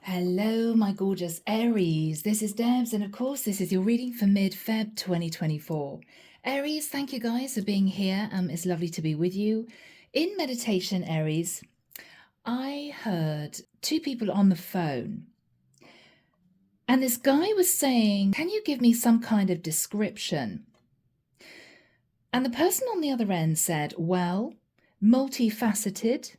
Hello, my gorgeous Aries. This is Debs, and of course, this is your reading for mid-Feb 2024. Aries, thank you guys for being here. It's lovely to be with you. In meditation, Aries, I heard two people on the phone, and this guy was saying, "Can you give me some kind of description?" And the person on the other end said, "Well, multifaceted,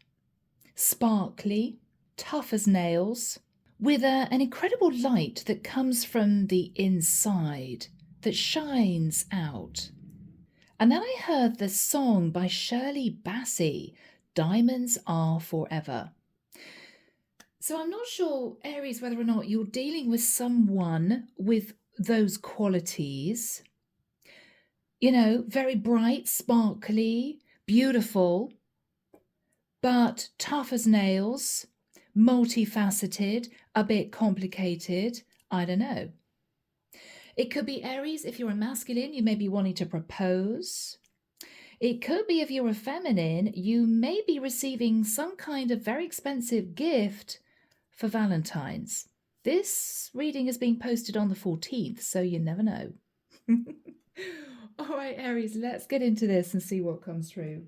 sparkly, tough as nails, with an incredible light that comes from the inside, that shines out." And then I heard the song by Shirley Bassey, "Diamonds Are Forever." So I'm not sure, Aries, whether or not you're dealing with someone with those qualities. You know, very bright, sparkly, beautiful, but tough as nails, multifaceted, a bit complicated. I don't know. It could be Aries if you're a masculine, you may be wanting to propose. It could be if you're a feminine, you may be receiving some kind of very expensive gift for Valentine's. This reading is being posted on the 14th, so you never know. All right, Aries, let's get into this and see what comes through.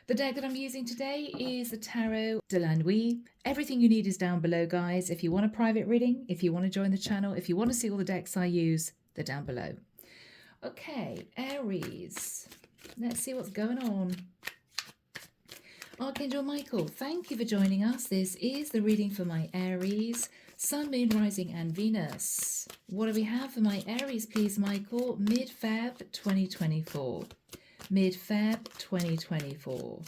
The deck that I'm using today is the Tarot de la Nuit. Everything you need is down below, guys. If you want a private reading, if you want to join the channel, if you want to see all the decks I use, they're down below. Okay, Aries. Let's see what's going on. Archangel Michael, thank you for joining us. This is the reading for my Aries, Sun, Moon, Rising, and Venus. What do we have for my Aries, please, Michael? Mid-Feb 2024. Mid-Feb 2024.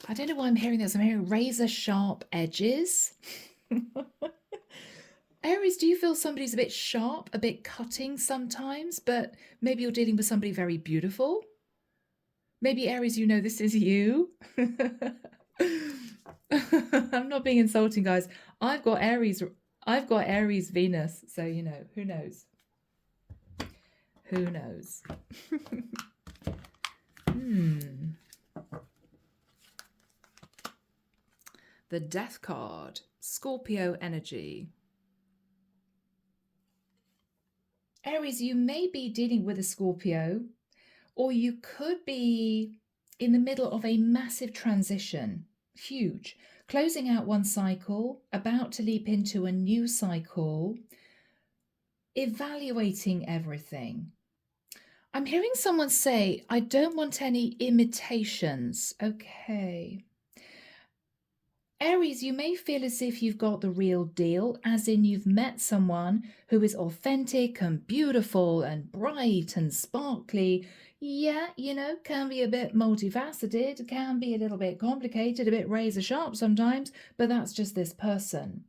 I don't know why I'm hearing this. I'm hearing razor sharp edges. Aries, do you feel somebody's a bit sharp, a bit cutting sometimes, but maybe you're dealing with somebody very beautiful? Maybe Aries, you know this is you. I'm not being insulting, guys. I've got Aries Venus, so you know, who knows? Who knows? The Death card, Scorpio energy. Aries, you may be dealing with a Scorpio, or you could be in the middle of a massive transition, huge, closing out one cycle, about to leap into a new cycle, evaluating everything. I'm hearing someone say, "I don't want any imitations." Okay. Aries, you may feel as if you've got the real deal, as in you've met someone who is authentic and beautiful and bright and sparkly. Yeah, you know, can be a bit multifaceted, can be a little bit complicated, a bit razor sharp sometimes, but that's just this person.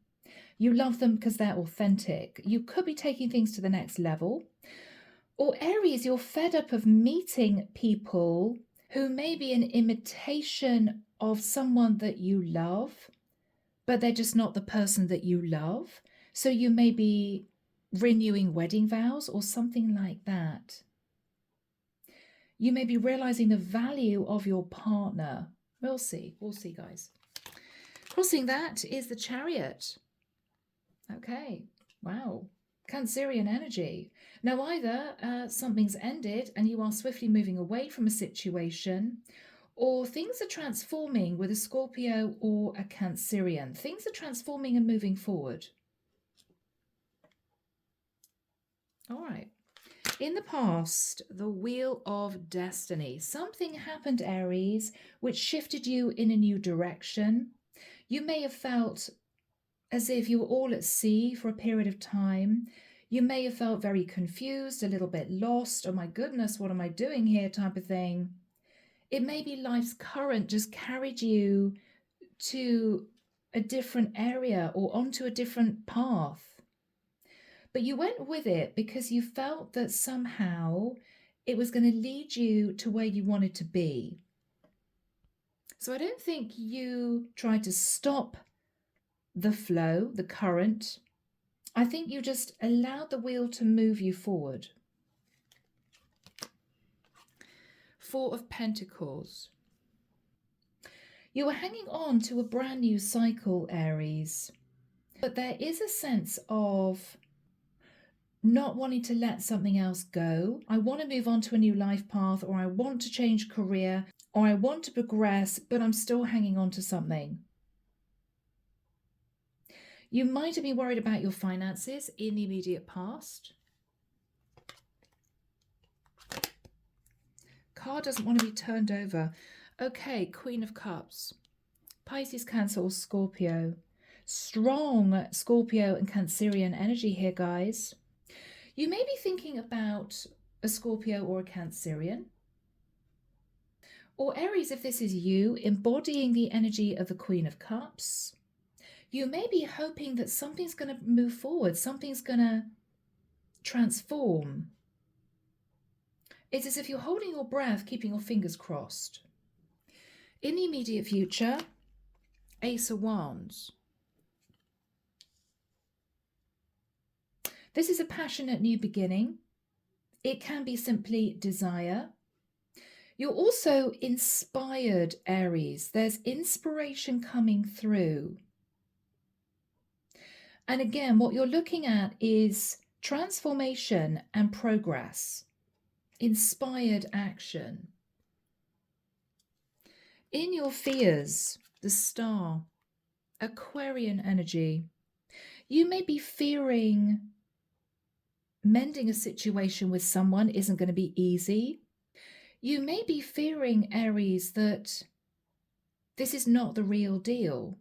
You love them because they're authentic. You could be taking things to the next level. Or Aries, you're fed up of meeting people who may be an imitation of someone that you love, but they're just not the person that you love. So you may be renewing wedding vows or something like that. You may be realizing the value of your partner. We'll see, guys. Crossing that is the Chariot. Okay, wow. Cancerian energy. Now, either something's ended and you are swiftly moving away from a situation, or things are transforming with a Scorpio or a Cancerian. Things are transforming and moving forward. All right. In the past, the Wheel of Destiny. Something happened, Aries, which shifted you in a new direction. You may have felt as if you were all at sea for a period of time. You may have felt very confused, a little bit lost. Oh my goodness, what am I doing here type of thing. It may be life's current just carried you to a different area or onto a different path. But you went with it because you felt that somehow it was going to lead you to where you wanted to be. So I don't think you tried to stop the flow, the current. I think you just allowed the wheel to move you forward. Four of Pentacles. You are hanging on to a brand new cycle, Aries. But there is a sense of not wanting to let something else go. I want to move on to a new life path, or I want to change career, or I want to progress, but I'm still hanging on to something. You might have been worried about your finances in the immediate past. Card doesn't want to be turned over. Okay, Queen of Cups. Pisces, Cancer, or Scorpio. Strong Scorpio and Cancerian energy here, guys. You may be thinking about a Scorpio or a Cancerian. Or Aries, if this is you, embodying the energy of the Queen of Cups. You may be hoping that something's going to move forward, something's going to transform. It's as if you're holding your breath, keeping your fingers crossed. In the immediate future, Ace of Wands. This is a passionate new beginning. It can be simply desire. You're also inspired, Aries. There's inspiration coming through. And again, what you're looking at is transformation and progress. Inspired action. In your fears, the Star, Aquarian energy. You may be fearing mending a situation with someone isn't going to be easy. You may be fearing, Aries, that this is not the real deal.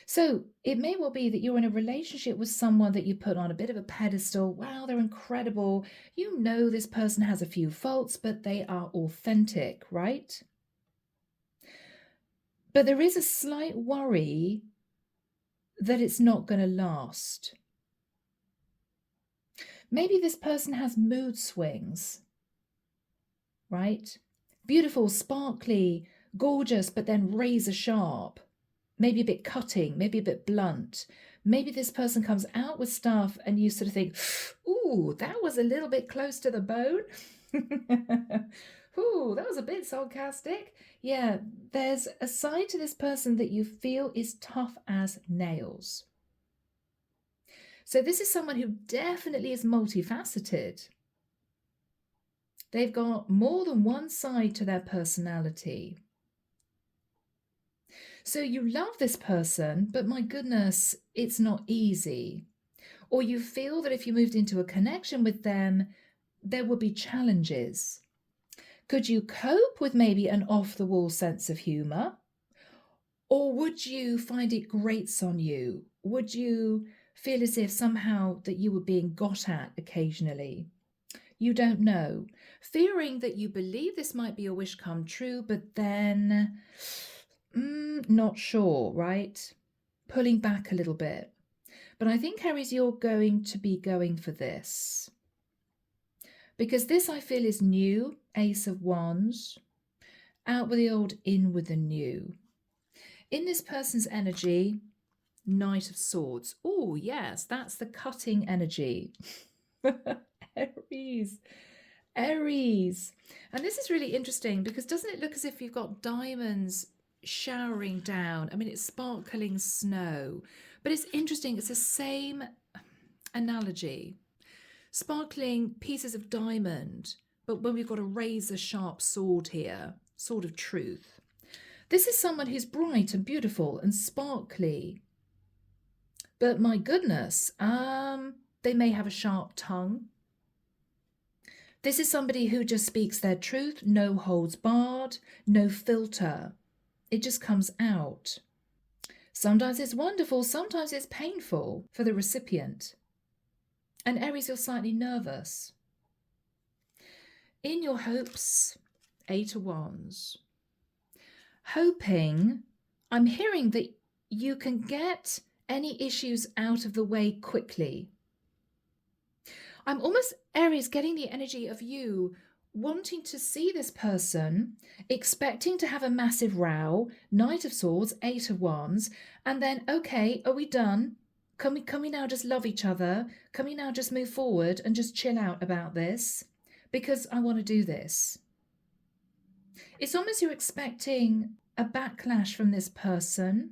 So it may well be that you're in a relationship with someone that you put on a bit of a pedestal. Wow, they're incredible. You know this person has a few faults, but they are authentic, right? But there is a slight worry that it's not going to last. Maybe this person has mood swings, right? Beautiful, sparkly, gorgeous, but then razor sharp. Maybe a bit cutting, maybe a bit blunt. Maybe this person comes out with stuff and you sort of think, ooh, that was a little bit close to the bone. Ooh, that was a bit sarcastic. Yeah, there's a side to this person that you feel is tough as nails. So this is someone who definitely is multifaceted. They've got more than one side to their personality. So you love this person, but my goodness, it's not easy. Or you feel that if you moved into a connection with them, there would be challenges. Could you cope with maybe an off-the-wall sense of humour? Or would you find it grates on you? Would you feel as if somehow that you were being got at occasionally? You don't know. Fearing that you believe this might be a wish come true, but then not sure, right? Pulling back a little bit. But I think, Aries, you're going to be going for this. Because this, I feel, is new. Ace of Wands. Out with the old, in with the new. In this person's energy, Knight of Swords. Oh, yes, that's the cutting energy. Aries. Aries. And this is really interesting because doesn't it look as if you've got diamonds showering down? I mean, it's sparkling snow, but it's interesting. It's the same analogy. Sparkling pieces of diamond, but when we've got a razor sharp sword here, sword of truth. This is someone who's bright and beautiful and sparkly. But my goodness, they may have a sharp tongue. This is somebody who just speaks their truth, no holds barred, no filter. It just comes out. Sometimes it's wonderful, sometimes it's painful for the recipient. And Aries, you're slightly nervous. In your hopes, Eight of Wands. Hoping, I'm hearing that you can get any issues out of the way quickly. I'm almost, Aries, getting the energy of you wanting to see this person, expecting to have a massive row, Knight of Swords, Eight of Wands, and then, okay, are we done? Can we now just love each other? Can we now just move forward and just chill out about this? because I want to do this. It's almost you're expecting a backlash from this person,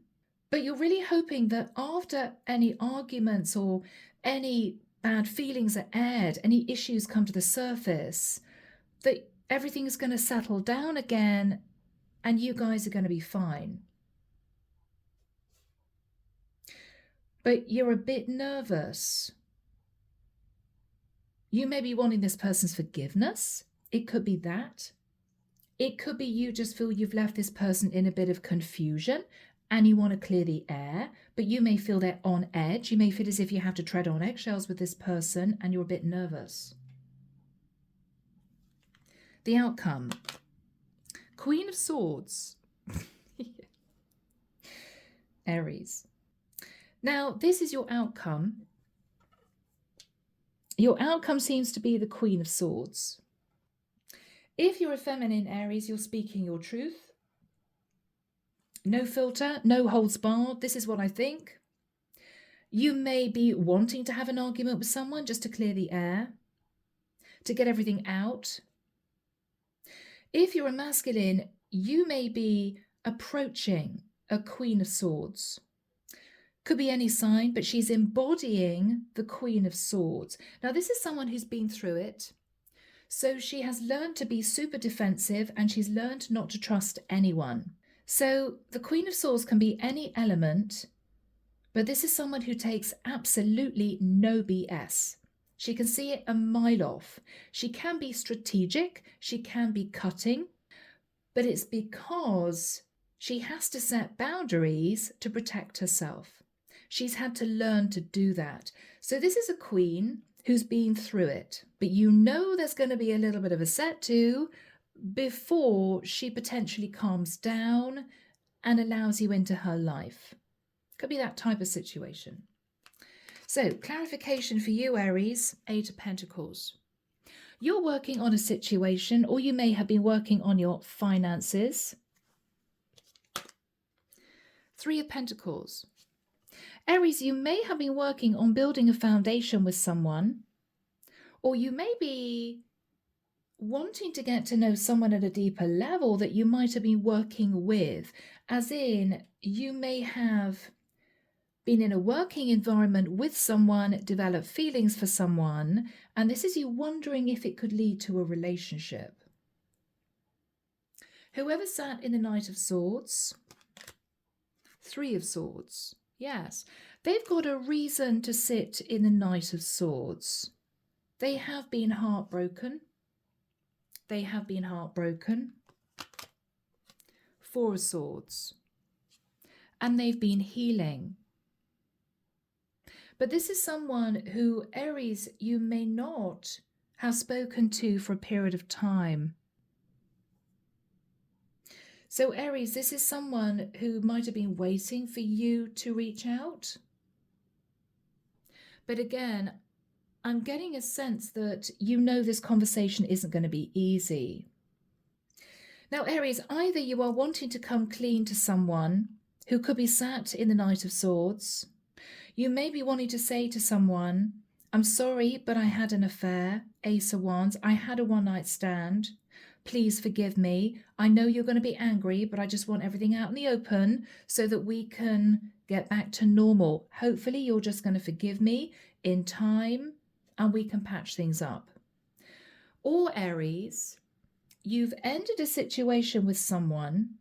but you're really hoping that after any arguments or any bad feelings are aired, any issues come to the surface, that everything is going to settle down again and you guys are going to be fine. But you're a bit nervous. You may be wanting this person's forgiveness. It could be that. It could be you just feel you've left this person in a bit of confusion and you want to clear the air, but you may feel they're on edge. You may feel as if you have to tread on eggshells with this person and you're a bit nervous. The outcome. Queen of Swords. Aries. Now, this is your outcome. Your outcome seems to be the Queen of Swords. If you're a feminine Aries, you're speaking your truth. No filter, no holds barred. This is what I think. You may be wanting to have an argument with someone just to clear the air, to get everything out. If you're a masculine, you may be approaching a Queen of Swords. Could be any sign, but she's embodying the Queen of Swords. Now, this is someone who's been through it. So she has learned to be super defensive and she's learned not to trust anyone. So the Queen of Swords can be any element, but this is someone who takes absolutely no BS. She can see it a mile off. She can be strategic, she can be cutting, but it's because she has to set boundaries to protect herself. She's had to learn to do that. So this is a queen who's been through it, but you know there's going to be a little bit of a set to before she potentially calms down and allows you into her life. Could be that type of situation. So, clarification for you, Aries, 8 of Pentacles. You're working on a situation, or you may have been working on your finances. 3 of Pentacles. Aries, you may have been working on building a foundation with someone, or you may be wanting to get to know someone at a deeper level that you might have been working with, as in you may have been in a working environment with someone, developed feelings for someone, and this is you wondering if it could lead to a relationship. Whoever sat in the Knight of Swords, 3 of Swords, yes, they've got a reason to sit in the Knight of Swords. They have been heartbroken. They have been heartbroken. 4 of Swords. And they've been healing. But this is someone who, Aries, you may not have spoken to for a period of time. So Aries, this is someone who might have been waiting for you to reach out. But again, I'm getting a sense that you know this conversation isn't going to be easy. Now, Aries, either you are wanting to come clean to someone who could be sat in the Knight of Swords. You may be wanting to say to someone, I'm sorry, but I had an affair, Ace of Wands. I had a one-night stand. Please forgive me. I know you're going to be angry, but I just want everything out in the open so that we can get back to normal. Hopefully, you're just going to forgive me in time and we can patch things up. Or Aries, you've ended a situation with someone.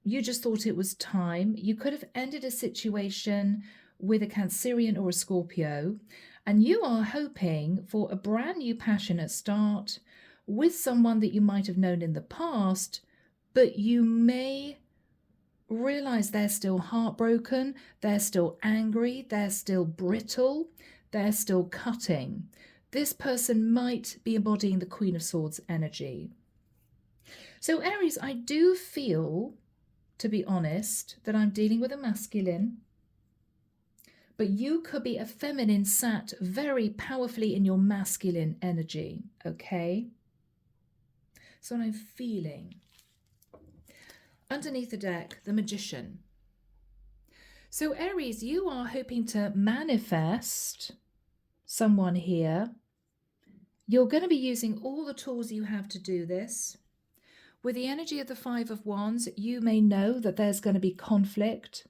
You just thought it was time. You could have ended a situation with a Cancerian or a Scorpio, and you are hoping for a brand new passionate start with someone that you might have known in the past, but you may realize they're still heartbroken, they're still angry, they're still brittle, they're still cutting. This person might be embodying the Queen of Swords energy. So Aries, I do feel, to be honest, that I'm dealing with a masculine, but you could be a feminine sat very powerfully in your masculine energy, okay? So what I'm feeling. Underneath the deck, the Magician. So Aries, you are hoping to manifest someone here. You're going to be using all the tools you have to do this. With the energy of the Five of Wands, you may know that there's going to be conflict,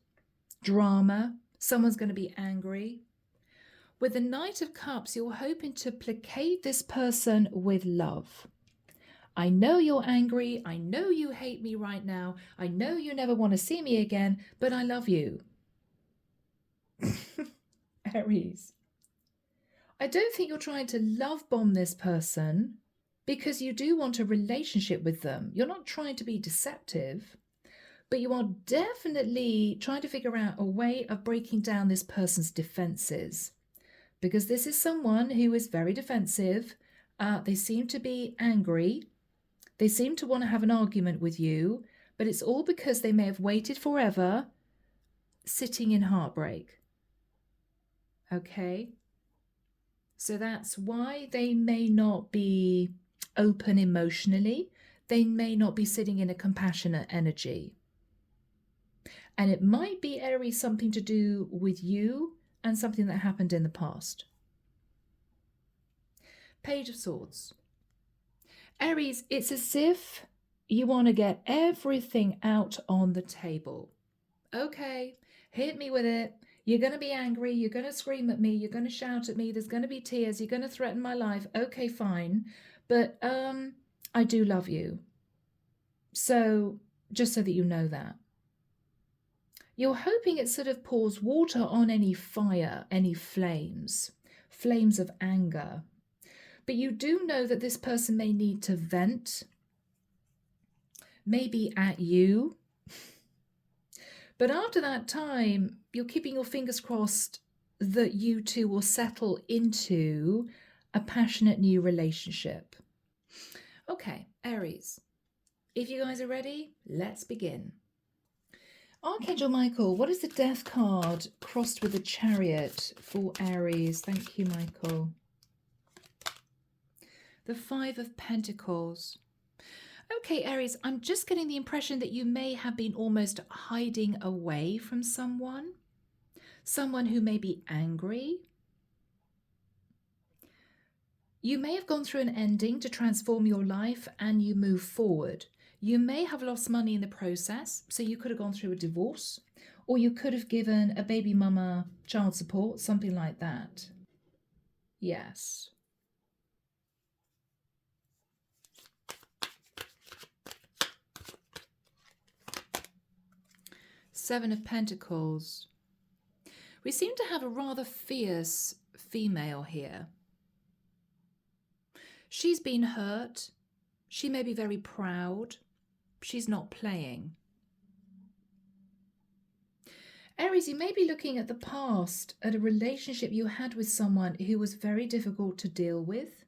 drama, someone's going to be angry. With the Knight of Cups, you're hoping to placate this person with love. I know you're angry. I know you hate me right now. I know you never want to see me again, but I love you. Aries. I don't think you're trying to love bomb this person because you do want a relationship with them. You're not trying to be deceptive, but you are definitely trying to figure out a way of breaking down this person's defenses, because this is someone who is very defensive. They seem to be angry. They seem to want to have an argument with you, but it's all because they may have waited forever, sitting in heartbreak. Okay? So that's why they may not be open emotionally. They may not be sitting in a compassionate energy. And it might be, Aries, something to do with you and something that happened in the past. Page of Swords. Aries, it's as if you want to get everything out on the table. Okay, hit me with it. You're going to be angry. You're going to scream at me. You're going to shout at me. There's going to be tears. You're going to threaten my life. Okay, fine. But I do love you. So just so that you know that. You're hoping it sort of pours water on any fire, any flames of anger. But you do know that this person may need to vent, maybe at you. But after that time, you're keeping your fingers crossed that you two will settle into a passionate new relationship. Okay, Aries, if you guys are ready, let's begin. Archangel Michael, what is the Death card crossed with the Chariot for Aries? Thank you, Michael. The Five of Pentacles. Okay, Aries, I'm just getting the impression that you may have been almost hiding away from someone who may be angry. You may have gone through an ending to transform your life and you move forward. You may have lost money in the process, so you could have gone through a divorce, or you could have given a baby mama child support, something like that. Yes. Seven of Pentacles. We seem to have a rather fierce female here. She's been hurt. She may be very proud. She's not playing. Aries, you may be looking at the past, at a relationship you had with someone who was very difficult to deal with.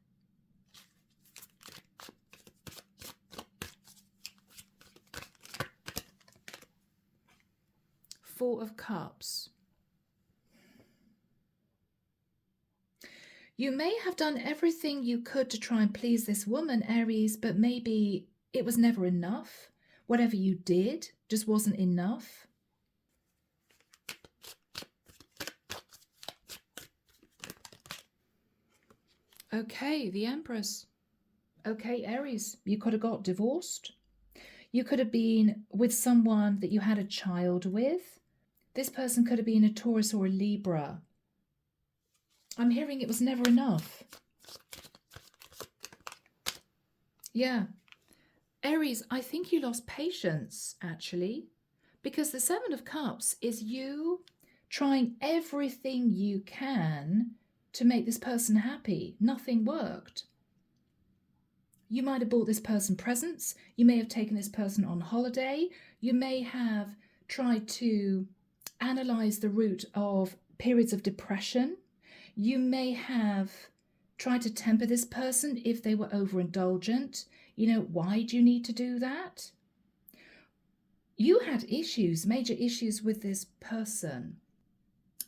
Four of Cups. You may have done everything you could to try and please this woman, Aries, but maybe it was never enough. Whatever you did just wasn't enough. Okay, the Empress. Okay, Aries, you could have got divorced. You could have been with someone that you had a child with. This person could have been a Taurus or a Libra. I'm hearing it was never enough. Yeah. Aries, I think you lost patience, actually, because the Seven of Cups is you trying everything you can to make this person happy. Nothing worked. You might have bought this person presents. You may have taken this person on holiday. You may have tried to analyze the root of periods of depression. You may have tried to temper this person if they were overindulgent. You know, why do you need to do that? You had issues, major issues with this person.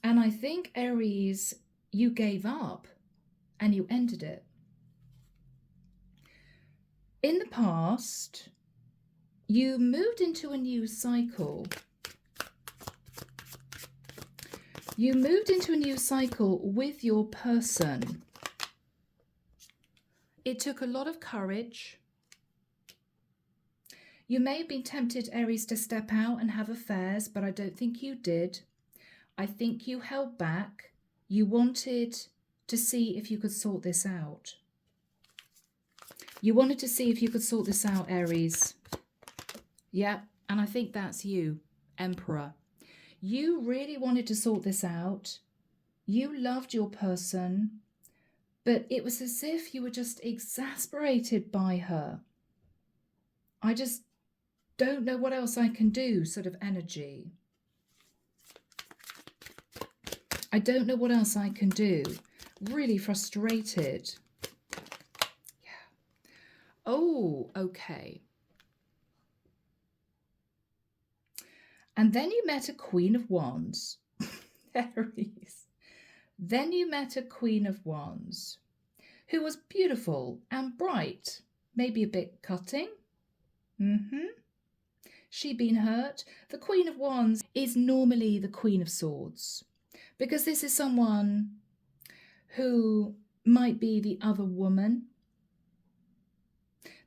And I think, Aries, you gave up and you ended it. In the past, you moved into a new cycle. You moved into a new cycle with your person. It took a lot of courage. You may have been tempted, Aries, to step out and have affairs, but I don't think you did. I think you held back. You wanted to see if you could sort this out. You wanted to see if you could sort this out, Aries. Yeah, and I think that's you, Emperor. You really wanted to sort this out. You loved your person, but it was as if you were just exasperated by her. I just don't know what else I can do, sort of energy. I don't know what else I can do. Really frustrated. Yeah. Oh, okay. And then you met a Queen of Wands. Aries. Then you met a Queen of Wands who was beautiful and bright, maybe a bit cutting. She'd been hurt. The Queen of Wands is normally the Queen of Swords, because this is someone who might be the other woman.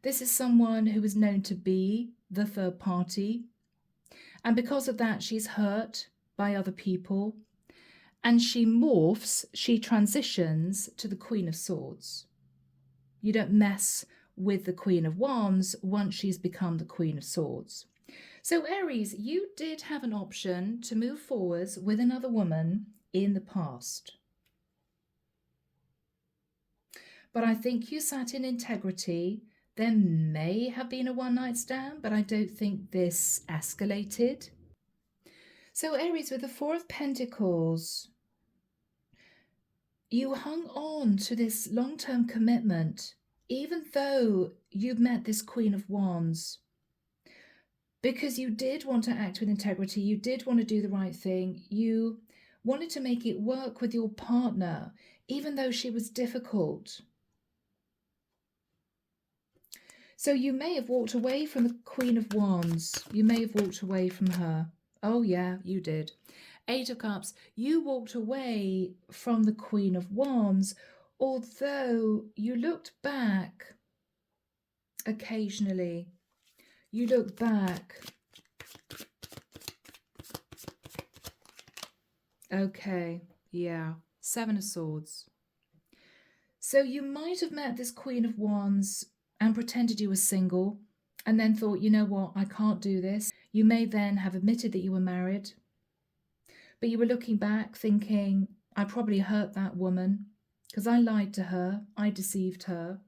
This is someone who is known to be the third party. And because of that, she's hurt by other people. And she morphs, she transitions to the Queen of Swords. You don't mess with the Queen of Wands once she's become the Queen of Swords. So Aries, you did have an option to move forwards with another woman in the past. But I think you sat in integrity. There may have been a one-night stand, but I don't think this escalated. So Aries, with the Four of Pentacles, you hung on to this long-term commitment, even though you've met this Queen of Wands, because you did want to act with integrity. You did want to do the right thing. You wanted to make it work with your partner, even though she was difficult. So you may have walked away from the Queen of Wands. You may have walked away from her. Oh yeah, you did. Eight of Cups. You walked away from the Queen of Wands, although you looked back occasionally. You look back. Okay, yeah. Seven of Swords. So you might have met this Queen of Wands and pretended you were single and then thought, you know what, I can't do this. You may then have admitted that you were married, but you were looking back thinking, I probably hurt that woman because I lied to her, I deceived her.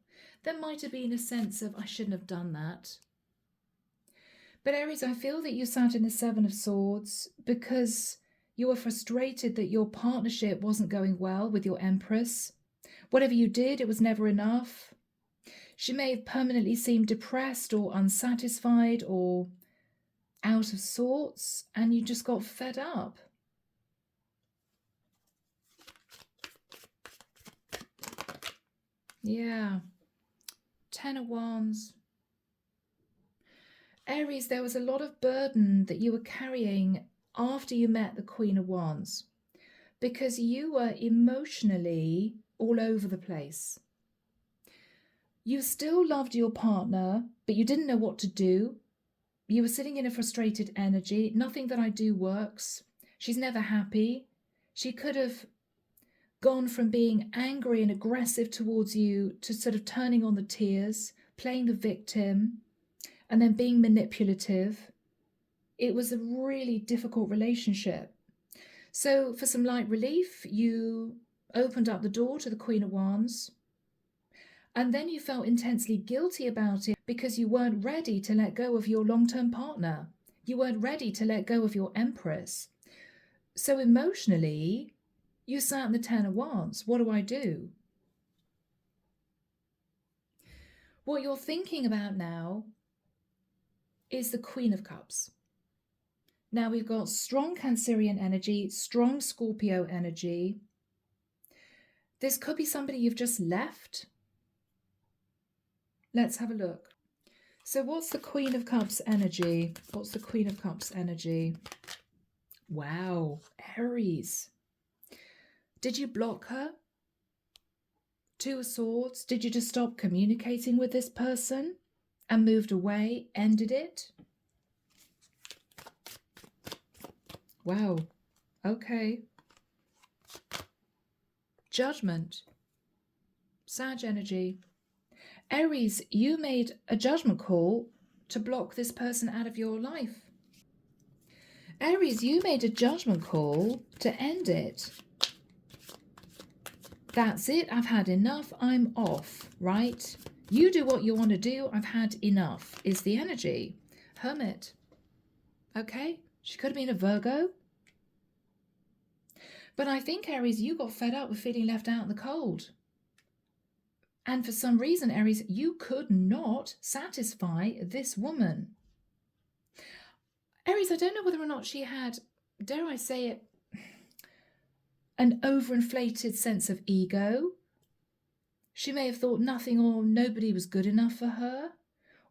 There might have been a sense of, I shouldn't have done that. But Aries, I feel that you sat in the Seven of Swords because you were frustrated that your partnership wasn't going well with your Empress. Whatever you did, it was never enough. She may have permanently seemed depressed or unsatisfied or out of sorts, and you just got fed up. Yeah. Ten of Wands. Aries, there was a lot of burden that you were carrying after you met the Queen of Wands because you were emotionally all over the place. You still loved your partner, but you didn't know what to do. You were sitting in a frustrated energy. Nothing that I do works. She's never happy. She could have gone from being angry and aggressive towards you to sort of turning on the tears, playing the victim, and then being manipulative. It was a really difficult relationship. So for some light relief, you opened up the door to the Queen of Wands. And then you felt intensely guilty about it because you weren't ready to let go of your long-term partner. You weren't ready to let go of your Empress. So emotionally, you sat in the Ten of Wands. What do I do? What you're thinking about now is the Queen of Cups. Now we've got strong Cancerian energy, strong Scorpio energy. This could be somebody you've just left. Let's have a look. So what's the Queen of Cups energy? What's the Queen of Cups energy? Wow, Aries. Did you block her? Two of Swords. Did you just stop communicating with this person and moved away, ended it? Wow. Okay. Judgment. Sag energy. Aries, you made a judgment call to block this person out of your life. Aries, you made a judgment call to end it. That's it. I've had enough. I'm off, right? You do what you want to do. I've had enough is the energy. Hermit. Okay. She could have been a Virgo. But I think, Aries, you got fed up with feeling left out in the cold. And for some reason, Aries, you could not satisfy this woman. Aries, I don't know whether or not she had, dare I say it, an overinflated sense of ego. She may have thought nothing or nobody was good enough for her.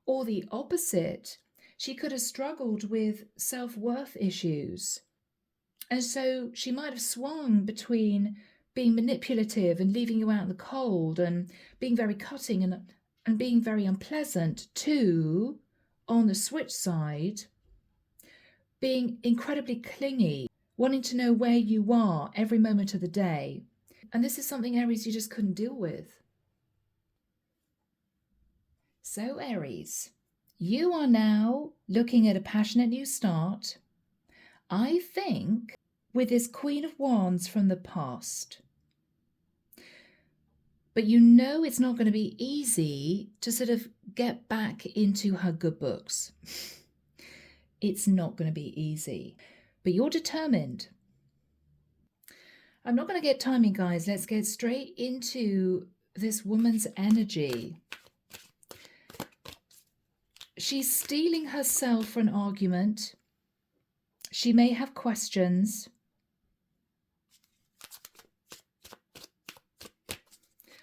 Or the opposite, she could have struggled with self-worth issues. And so she might have swung between being manipulative and leaving you out in the cold and being very cutting and being very unpleasant to, on the switch side, being incredibly clingy, wanting to know where you are every moment of the day. And this is something, Aries, you just couldn't deal with. So, Aries, you are now looking at a passionate new start, I think, with this Queen of Wands from the past. But you know it's not going to be easy to sort of get back into her good books. It's not going to be easy, but you're determined. I'm not going to get timing, guys. Let's get straight into this woman's energy. She's steeling herself for an argument. She may have questions.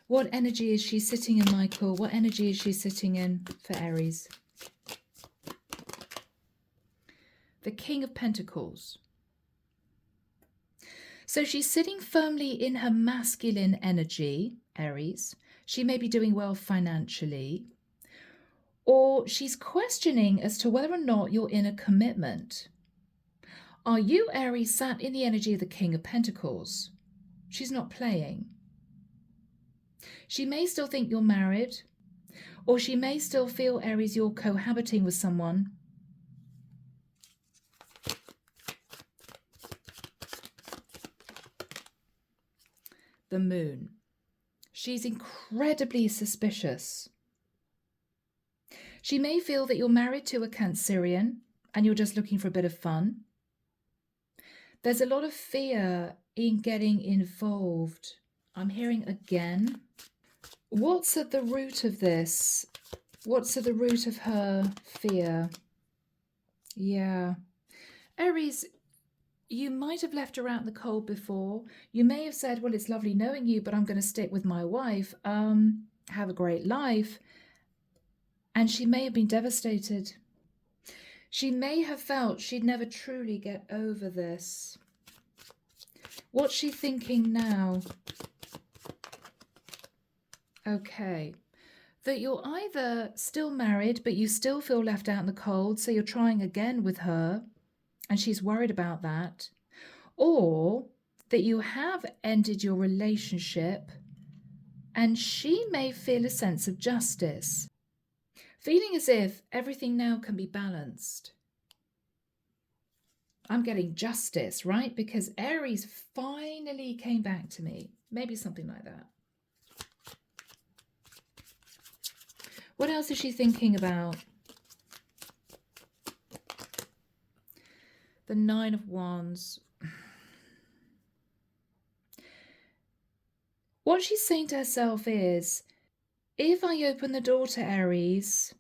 What energy is she sitting in, Michael? What energy is she sitting in for Aries? The King of Pentacles. So she's sitting firmly in her masculine energy, Aries. She may be doing well financially. Or she's questioning as to whether or not you're in a commitment. Are you, Aries, sat in the energy of the King of Pentacles? She's not playing. She may still think you're married, or she may still feel, Aries, you're cohabiting with someone. The Moon. She's incredibly suspicious. She may feel that you're married to a Cancerian and you're just looking for a bit of fun. There's a lot of fear in getting involved. I'm hearing again. What's at the root of this? What's at the root of her fear? Yeah. Aries, you might have left her out in the cold before. You may have said, well, it's lovely knowing you, but I'm going to stick with my wife. Have a great life. And she may have been devastated. She may have felt she'd never truly get over this. What's she thinking now? Okay. That you're either still married, but you still feel left out in the cold, so you're trying again with her, and she's worried about that. Or that you have ended your relationship, and she may feel a sense of justice. Feeling as if everything now can be balanced. I'm getting justice, right? Because Aries finally came back to me. Maybe something like that. What else is she thinking about? The Nine of Wands. What she's saying to herself is, if I open the door to Aries,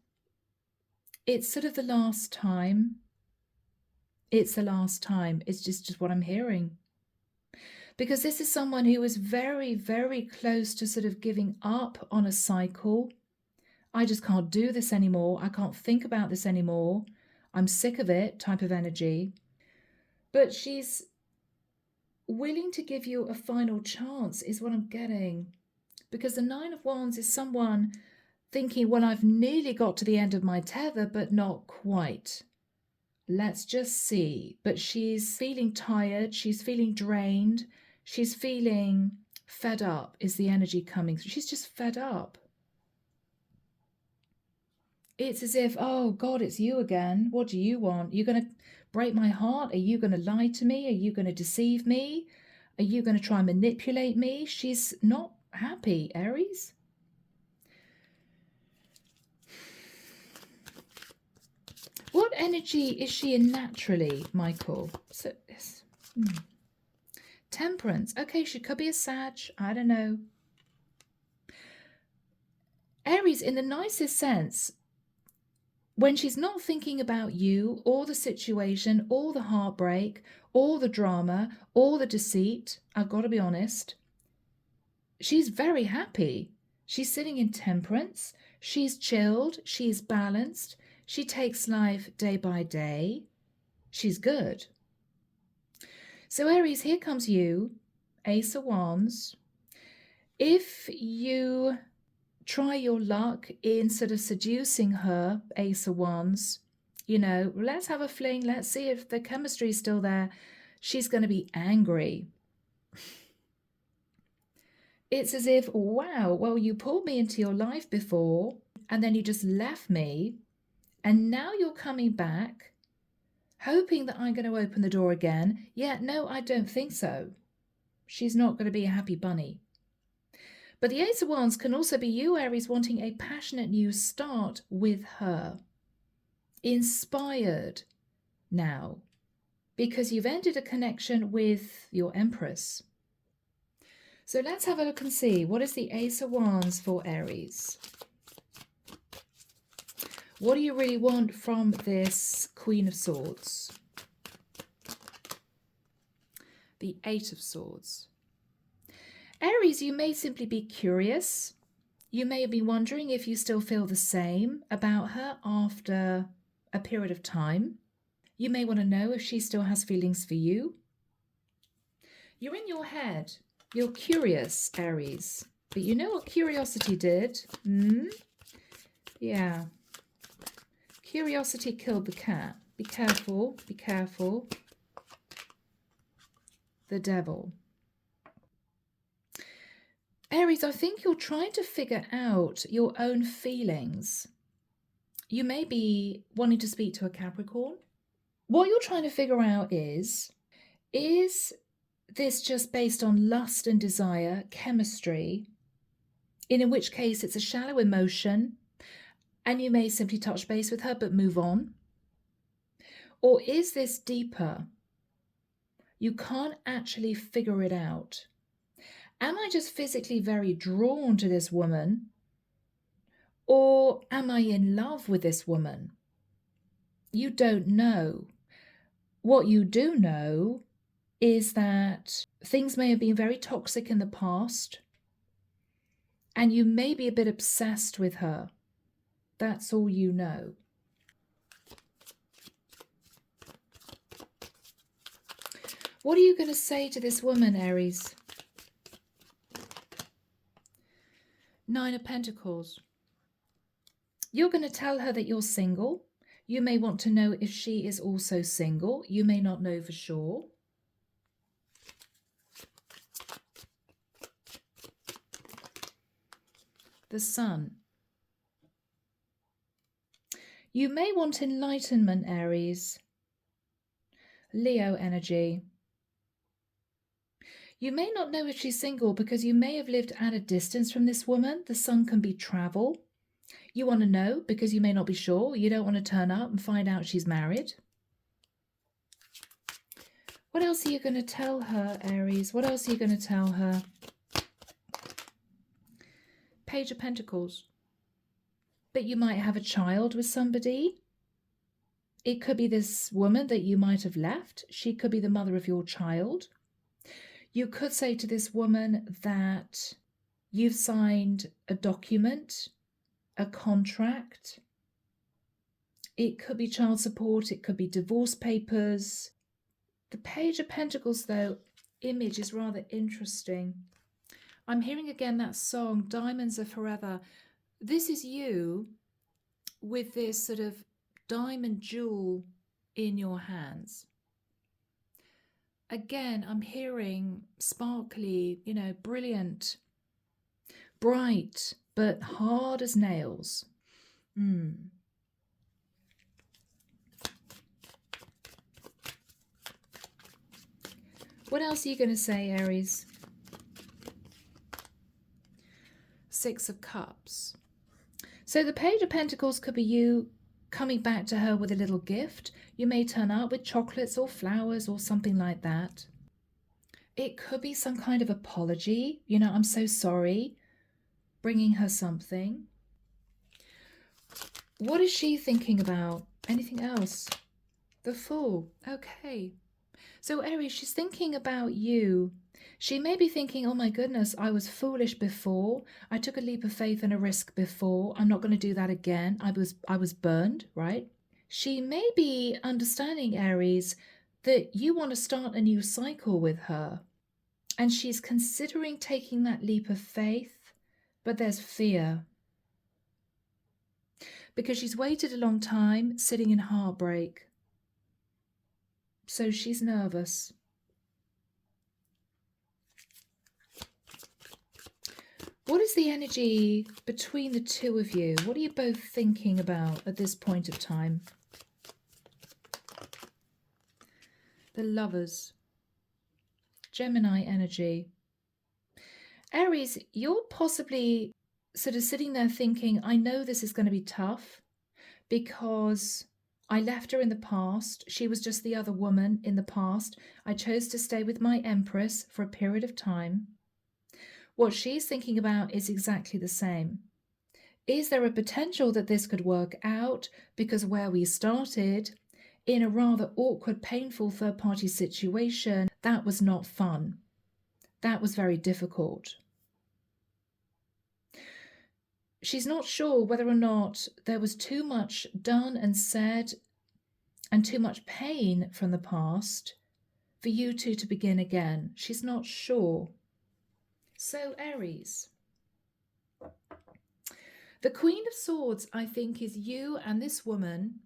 it's sort of the last time. It's the last time. It's just what I'm hearing. Because this is someone who is very, very close to sort of giving up on a cycle. I just can't do this anymore. I can't think about this anymore. I'm sick of it type of energy. But she's willing to give you a final chance is what I'm getting. because the Nine of Wands is someone thinking, well, I've nearly got to the end of my tether, but not quite. Let's just see. But she's feeling tired. She's feeling drained. She's feeling fed up is the energy coming through. She's just fed up. It's as if, oh God, it's you again. What do you want? You're going to break my heart? Are you going to lie to me? Are you going to deceive me? Are you going to try and manipulate me? She's not happy, Aries. What energy is she in naturally, Michael? So, Temperance. Okay, she could be a Sag. I don't know. Aries, in the nicest sense, when she's not thinking about you or the situation or the heartbreak or the drama or the deceit, I've got to be honest, she's very happy. She's sitting in temperance. She's chilled. She's balanced. She takes life day by day. She's good. So Aries, here comes you, Ace of Wands. If you try your luck in sort of seducing her, Ace of Wands, you know, let's have a fling, let's see if the chemistry is still there, she's going to be angry. It's as if, wow, well, you pulled me into your life before and then you just left me, and now you're coming back hoping that I'm going to open the door again. Yeah, no, I don't think so. She's not going to be a happy bunny. But the Ace of Wands can also be you, Aries, wanting a passionate new start with her. Inspired now, because you've ended a connection with your Empress. So let's have a look and see, what is the Ace of Wands for Aries? What do you really want from this Queen of Swords? The Eight of Swords. Aries, you may simply be curious. You may be wondering if you still feel the same about her after a period of time. You may want to know if she still has feelings for you. You're in your head. You're curious, Aries. But you know what curiosity did? Yeah. Curiosity killed the cat. Be careful. Be careful. The Devil. Aries, I think you're trying to figure out your own feelings. You may be wanting to speak to a Capricorn. What you're trying to figure out is this just based on lust and desire, chemistry, in which case it's a shallow emotion, and you may simply touch base with her but move on? Or is this deeper? You can't actually figure it out. Am I just physically very drawn to this woman? Or am I in love with this woman? You don't know. What you do know is that things may have been very toxic in the past, and you may be a bit obsessed with her. That's all you know. What are you going to say to this woman, Aries? Nine of Pentacles. You're going to tell her that you're single. You may want to know if she is also single. You may not know for sure. The Sun. You may want enlightenment, Aries. Leo energy. You may not know if she's single because you may have lived at a distance from this woman. The Sun can be travel. You want to know because you may not be sure. You don't want to turn up and find out she's married. What else are you going to tell her, Aries? What else are you going to tell her? Page of Pentacles. But you might have a child with somebody. It could be this woman that you might have left. She could be the mother of your child. You could say to this woman that you've signed a document, a contract. It could be child support. It could be divorce papers. The Page of Pentacles, though, image is rather interesting. I'm hearing again that song, Diamonds Are Forever. This is you with this sort of diamond jewel in your hands. Again, I'm hearing sparkly, brilliant, bright, but hard as nails. What else are you going to say, Aries? Six of Cups. So the Page of Pentacles could be you coming back to her with a little gift. You may turn up with chocolates or flowers or something like that. It could be some kind of apology. I'm so sorry. Bringing her something. What is she thinking about? Anything else? The Fool. Okay. So Aries, she's thinking about you. She may be thinking, oh my goodness, I was foolish before. I took a leap of faith and a risk before. I'm not going to do that again. I was burned, right? She may be understanding, Aries, that you want to start a new cycle with her. And she's considering taking that leap of faith, but there's fear. Because she's waited a long time, sitting in heartbreak. So she's nervous. What is the energy between the two of you? What are you both thinking about at this point of time? The Lovers. Gemini energy. Aries, you're possibly sort of sitting there thinking, I know this is going to be tough because I left her in the past. She was just the other woman in the past. I chose to stay with my Empress for a period of time. What she's thinking about is exactly the same. Is there a potential that this could work out? Because where we started, in a rather awkward, painful third-party situation, that was not fun. That was very difficult. She's not sure whether or not there was too much done and said and too much pain from the past for you two to begin again. She's not sure. So, Aries, the Queen of Swords, I think, is you and this woman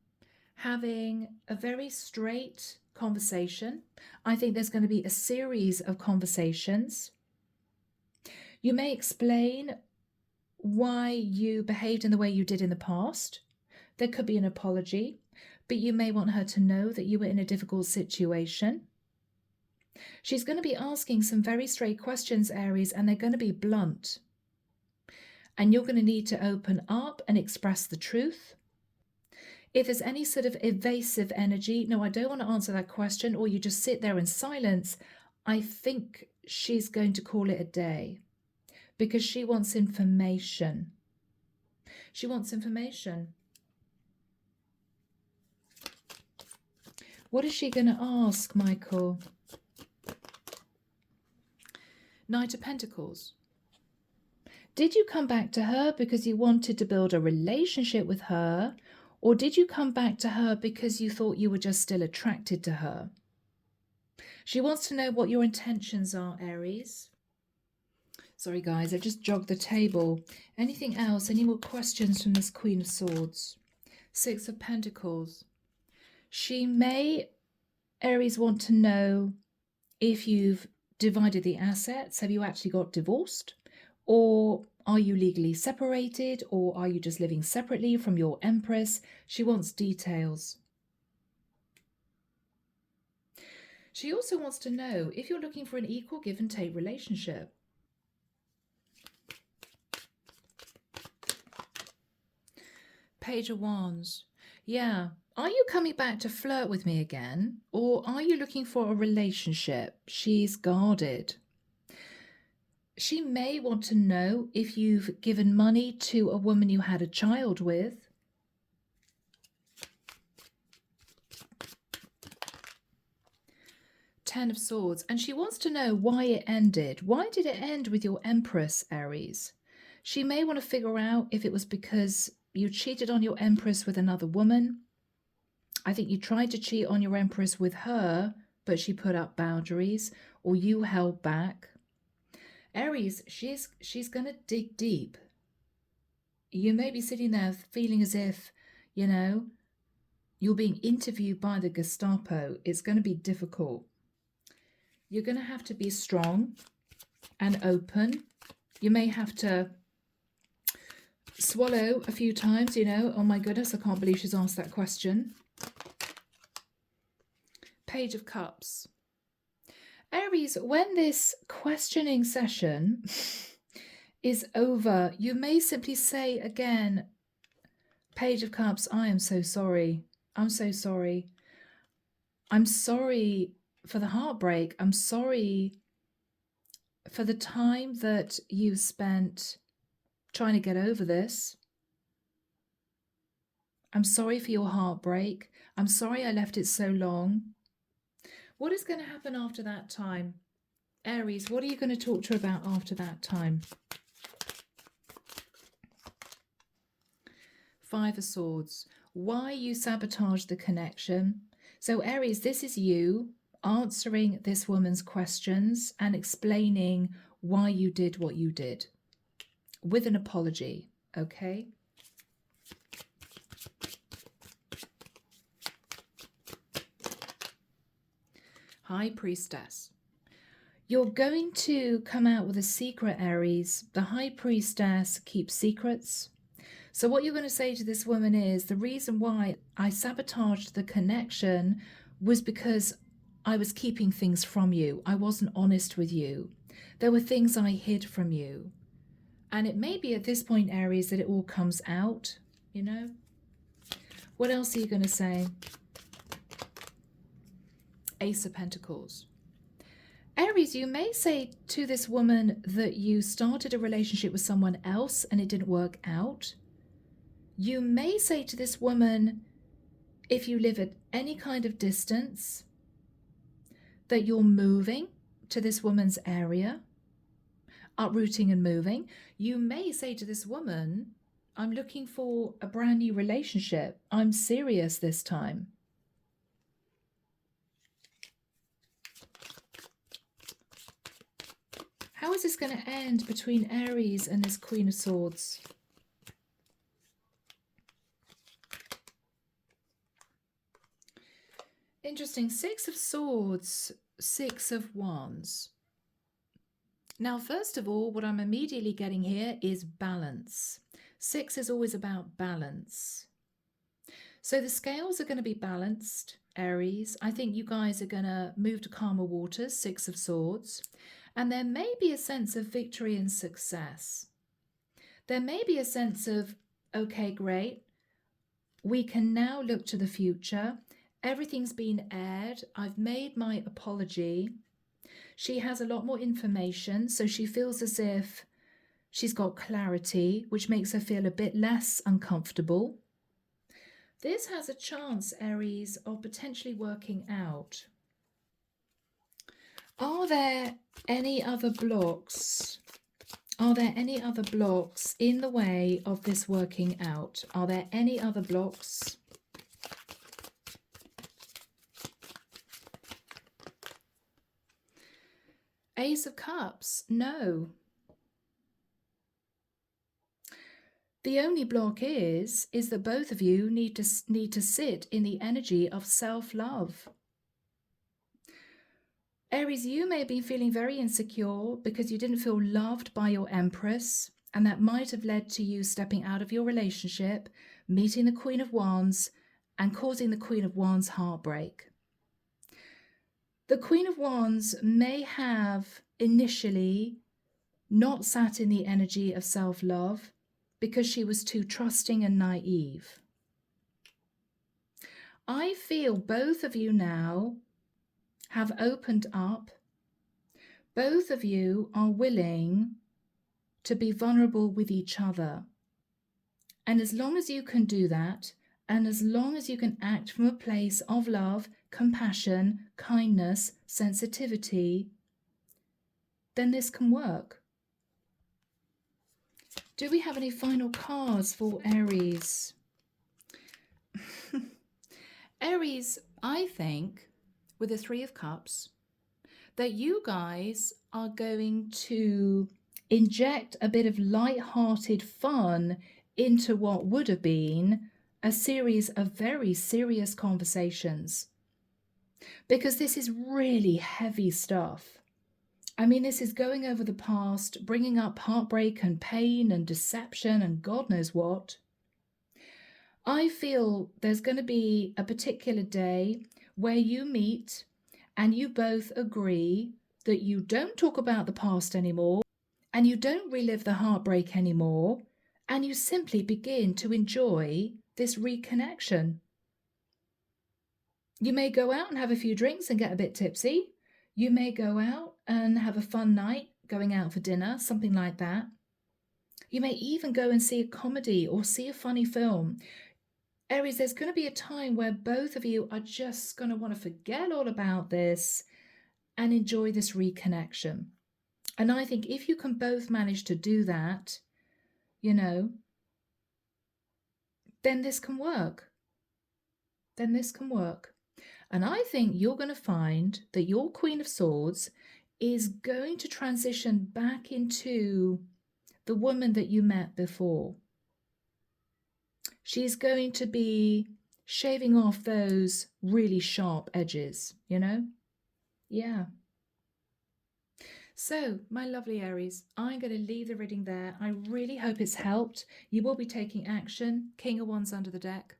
having a very straight conversation. I think there's going to be a series of conversations. You may explain why you behaved in the way you did in the past. There could be an apology, but you may want her to know that you were in a difficult situation. She's going to be asking some very straight questions, Aries, and they're going to be blunt. And you're going to need to open up and express the truth. If there's any sort of evasive energy, no, I don't want to answer that question, or you just sit there in silence, I think she's going to call it a day because she wants information. She wants information. What is she going to ask, Michael? Knight of Pentacles. Did you come back to her because you wanted to build a relationship with her? Or did you come back to her because you thought you were just still attracted to her? She wants to know what your intentions are, Aries. Sorry, guys, I just jogged the table. Anything else? Any more questions from this Queen of Swords? Six of Pentacles. She may, Aries, want to know if you've divided the assets. Have you actually got divorced? Or are you legally separated? Or are you just living separately from your Empress? She wants details. She also wants to know if you're looking for an equal give and take relationship. Page of Wands. Yeah. Are you coming back to flirt with me again? Or are you looking for a relationship? She's guarded. She may want to know if you've given money to a woman you had a child with. Ten of Swords. And she wants to know why it ended. Why did it end with your Empress, Aries? She may want to figure out if it was because you cheated on your Empress with another woman. I think you tried to cheat on your Empress with her, but she put up boundaries, or you held back. Aries, she's going to dig deep. You may be sitting there feeling as if, you know, you're being interviewed by the Gestapo. It's going to be difficult. You're going to have to be strong and open. You may have to swallow a few times, you know. Oh my goodness, I can't believe she's asked that question. Page of Cups. Aries, when this questioning session is over, you may simply say again, Page of Cups, I am so sorry. I'm so sorry. I'm sorry for the heartbreak. I'm sorry for the time that you've spent trying to get over this. I'm sorry for your heartbreak. I'm sorry I left it so long. What is going to happen after that time? Aries, what are you going to talk to her about after that time? Five of Swords. Why you sabotage the connection. So Aries, this is you answering this woman's questions and explaining why you did what you did with an apology, okay? High Priestess. You're going to come out with a secret, Aries. The High Priestess keeps secrets. So what you're going to say to this woman is, the reason why I sabotaged the connection was because I was keeping things from you. I wasn't honest with you. There were things I hid from you. And it may be at this point, Aries, that it all comes out, you know. What else are you going to say? Ace of Pentacles. Aries, you may say to this woman that you started a relationship with someone else and it didn't work out. You may say to this woman, if you live at any kind of distance, that you're moving to this woman's area, uprooting and moving. You may say to this woman, I'm looking for a brand new relationship. I'm serious this time. How is this going to end between Aries and this Queen of Swords? Interesting. Six of Swords, Six of Wands. Now, first of all, what I'm immediately getting here is balance. Six is always about balance. So the scales are going to be balanced, Aries. I think you guys are going to move to calmer waters, Six of Swords. And there may be a sense of victory and success. There may be a sense of, okay, great. We can now look to the future. Everything's been aired. I've made my apology. She has a lot more information, so she feels as if she's got clarity, which makes her feel a bit less uncomfortable. This has a chance, Aries, of potentially working out. Are there any other blocks? Are there any other blocks in the way of this working out? Are there any other blocks? Ace of Cups, no. The only block is that both of you need to sit in the energy of self-love. Aries, you may have been feeling very insecure because you didn't feel loved by your Empress, and that might have led to you stepping out of your relationship, meeting the Queen of Wands, and causing the Queen of Wands heartbreak. The Queen of Wands may have initially not sat in the energy of self-love because she was too trusting and naive. I feel both of you now have opened up. Both of you are willing to be vulnerable with each other. And as long as you can do that, and as long as you can act from a place of love, compassion, kindness, sensitivity, then this can work. Do we have any final cards for Aries? Aries, I think, with the Three of Cups, that you guys are going to inject a bit of light-hearted fun into what would have been a series of very serious conversations. Because this is really heavy stuff. I mean, this is going over the past, bringing up heartbreak and pain and deception and God knows what. I feel there's going to be a particular day where you meet and you both agree that you don't talk about the past anymore and you don't relive the heartbreak anymore, and you simply begin to enjoy this reconnection. You may go out and have a few drinks and get a bit tipsy. You may go out and have a fun night, going out for dinner, something like that. You may even go and see a comedy or see a funny film. Aries, there's going to be a time where both of you are just going to want to forget all about this and enjoy this reconnection. And I think if you can both manage to do that, then this can work. Then this can work. And I think you're going to find that your Queen of Swords is going to transition back into the woman that you met before. She's going to be shaving off those really sharp edges, Yeah. So, my lovely Aries, I'm going to leave the reading there. I really hope it's helped. You will be taking action. King of Wands under the deck.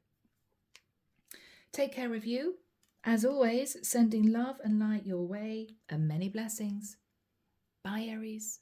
Take care of you. As always, sending love and light your way and many blessings. Bye, Aries.